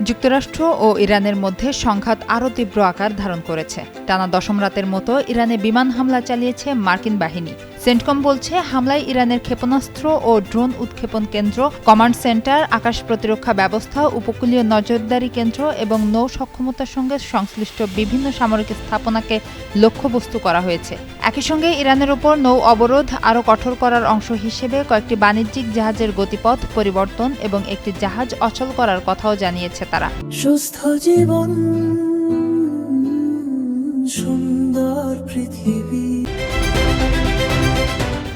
যুক্তরাষ্ট্র ও ইরানের মধ্যে সংঘাত আরও তীব্র আকার ধারণ করেছে। টানা দশম রাতের মতো ইরানে বিমান হামলা চালিয়েছে মার্কিন বাহিনী। সেন্টকম বলছে, হামলায় ইরানের ক্ষেপণাস্ত্র ও ড্রোন উৎক্ষেপণ কেন্দ্র, কমান্ড সেন্টার, আকাশ প্রতিরক্ষা ব্যবস্থা, উপকূলীয় নজরদারি কেন্দ্র এবং নৌ সক্ষমতার সঙ্গে সংশ্লিষ্ট বিভিন্ন সামরিক স্থাপনাকে লক্ষ্যবস্তু করা হয়েছে। একই সঙ্গে ইরানের উপর নৌ অবরোধ আরও কঠোর করার অংশ হিসেবে কয়েকটি বাণিজ্যিক জাহাজের গতিপথ পরিবর্তন এবং একটি জাহাজ অচল করার কথাও জানিয়েছে তারা। সুস্থ জীবন, সুন্দর পৃথিবী।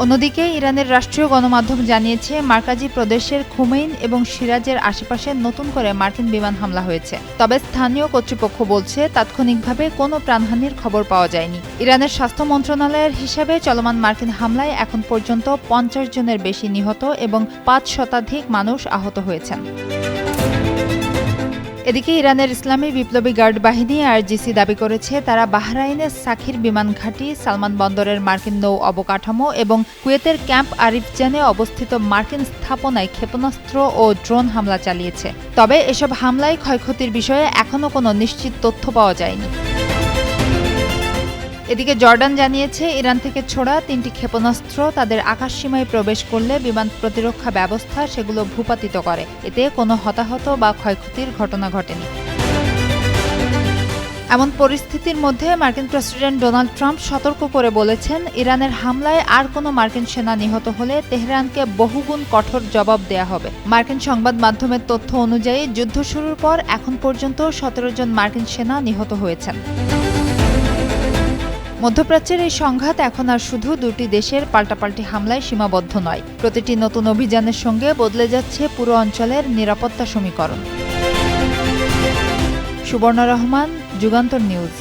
অন্যদিকে ইরানের রাষ্ট্রীয় গণমাধ্যম জানিয়েছে, মার্কাজি প্রদেশের খুমেইন এবং সিরাজের আশেপাশে নতুন করে মার্কিন বিমান হামলা হয়েছে। তবে স্থানীয় কর্তৃপক্ষ বলছে, তাৎক্ষণিকভাবে কোনো প্রাণহানির খবর পাওয়া যায়নি। ইরানের স্বাস্থ্য মন্ত্রণালয়ের হিসাবে চলমান মার্কিন হামলায় এখন পর্যন্ত ৫০ জনের বেশি নিহত এবং ৫ শতাধিক মানুষ আহত হয়েছেন। এদিকে ইরানের ইসলামী বিপ্লবী গার্ড বাহিনী আইআরজিসি দাবি করেছে, তারা বাহরাইনের সাখির বিমান ঘাঁটি, সালমান বন্দরের মার্কিন নৌ অবকাঠামো এবং কুয়েতের ক্যাম্প আরিফজানে অবস্থিত মার্কিন স্থাপনায় ক্ষেপণাস্ত্র ও ড্রোন হামলা চালিয়েছে। তবে এসব হামলায় ক্ষয়ক্ষতির বিষয়ে এখনও কোনো নিশ্চিত তথ্য পাওয়া যায়নি। এদিকে জর্ডান জানিয়েছে, ইরান থেকে ছোড়া ৩টি ক্ষেপণাস্ত্র তাদের আকাশসীমায় প্রবেশ করলে বিমান প্রতিরক্ষা ব্যবস্থা সেগুলো ভূপাতিত করে। এতে কোনো হতাহত বা ক্ষয়ক্ষতির ঘটনা ঘটেনি। এমন পরিস্থিতির মধ্যে মার্কিন প্রেসিডেন্ট ডোনাল্ড ট্রাম্প সতর্ক করে বলেছেন, ইরানের হামলায় আর কোনো মার্কিন সেনা নিহত হলে তেহরানকে বহুগুণ কঠোর জবাব দেয়া হবে। মার্কিন সংবাদ মাধ্যমের তথ্য অনুযায়ী যুদ্ধ শুরুর পর এখন পর্যন্ত ১৭ জন মার্কিন সেনা নিহত হয়েছেন। মধ্যপ্রাচ্যের এই সংঘাত এখন আর শুধু দুটি দেশের পাল্টাপাল্টি হামলায় সীমাবদ্ধ নয়। প্রতিটি নতুন অভিযানের সঙ্গে বদলে যাচ্ছে পুরো অঞ্চলের নিরাপত্তা সমীকরণ। সুবর্ণা রহমান, যুগান্তর নিউজ।